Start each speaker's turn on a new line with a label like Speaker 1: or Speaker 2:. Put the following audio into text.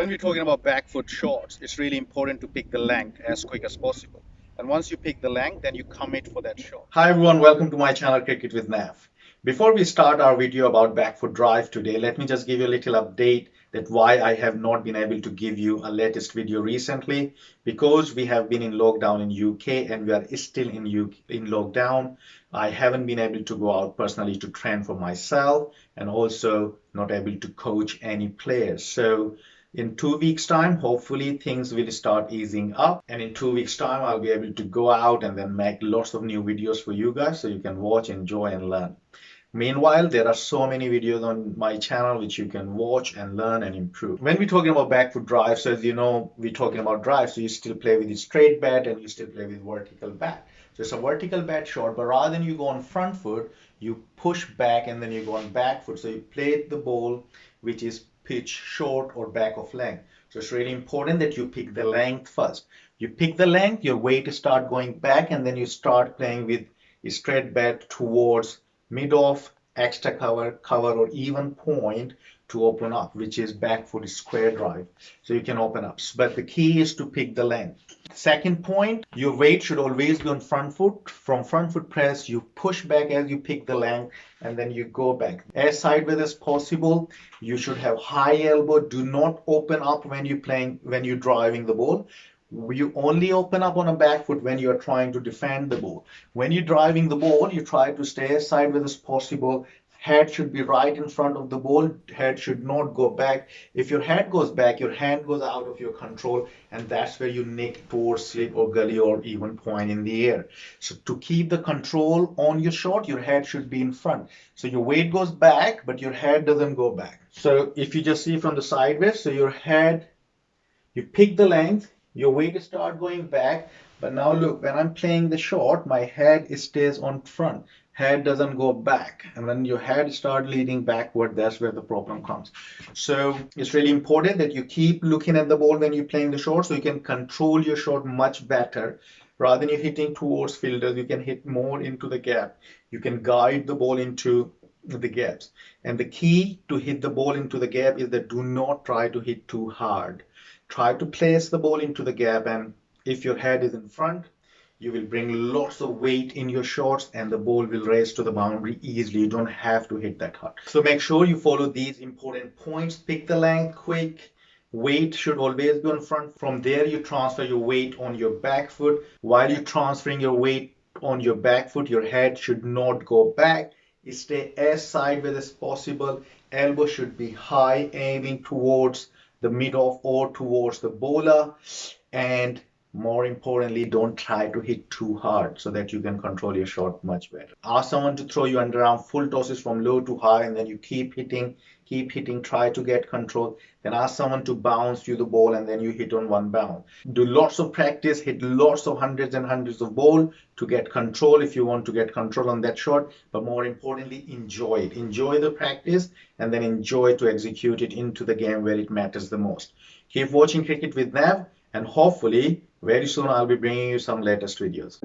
Speaker 1: when we're talking about back foot shots, it's really important to pick the length as quick as possible. And once you pick the length, then you commit for that shot. Hi everyone, welcome to my channel Cricket with Nav. Before we start our video about back foot drive today, let me just give you a little update that why I have not been able to give you a latest video recently, because we have been in lockdown in UK and we are still in lockdown. I haven't been able to go out personally to train for myself and also not able to coach any players. So in 2 weeks time, hopefully things will start easing up, and in 2 weeks time I'll be able to go out and then make lots of new videos for you guys so you can watch, enjoy and learn. Meanwhile, there are so many videos on my channel which you can watch and learn and improve. When we're talking about back foot drive, so as you know, we're talking about drive, so you still play with the straight bat and you still play with vertical bat. So it's a vertical bat shot, but rather than you go on front foot, you push back and then you go on back foot. So you play the ball which is pitch short or back of length. So it's really important that you pick the length first. You pick the length, your weight start going back, and then you start playing with a straight bat towards mid off, extra cover or even point to open up, which is back foot square drive. So you can open up, but the key is to pick the length. Second point, your weight should always be on front foot. From front foot press, you push back as you pick the length and then you go back as sideways as possible. You should have high elbow. Do not open up when you're driving the ball. You only open up on a back foot when you're trying to defend the ball. When you're driving the ball, you try to stay as sideways as possible. Head should be right in front of the ball. Head should not go back. If your head goes back, your hand goes out of your control, and that's where you nick towards slip or gully or even point in the air. So to keep the control on your shot, your head should be in front. So your weight goes back, but your head doesn't go back. So if you just see from the sideways, so your head, you pick the length, your weight start going back, but now look, when I'm playing the shot, my head stays on front. Head doesn't go back, and when your head start leading backward, that's where the problem comes. So it's really important that you keep looking at the ball when you're playing the shot, so you can control your shot much better. Rather than you hitting towards fielders, you can hit more into the gap. You can guide the ball into the gaps, and the key to hit the ball into the gap is that do not try to hit too hard. Try to place the ball into the gap, and if your head is in front, you will bring lots of weight in your shots and the ball will race to the boundary easily. You don't have to hit that hard. So make sure you follow these important points. Pick the length quick. Weight should always be on front. From there, you transfer your weight on your back foot. While you're transferring your weight on your back foot, your head should not go back. Stay as sideways as possible. Elbow should be high, aiming towards the mid-off or towards the bowler, and more importantly, don't try to hit too hard so that you can control your shot much better. Ask someone to throw you underarm full tosses from low to high, and then you keep hitting, try to get control. Then ask someone to bounce you the ball, and then you hit on one bounce. Do lots of practice, hit lots of hundreds and hundreds of ball to get control if you want to get control on that shot. But more importantly, enjoy it. Enjoy the practice and then enjoy to execute it into the game where it matters the most. Keep watching Cricket with Nav, and hopefully very soon I'll be bringing you some latest videos.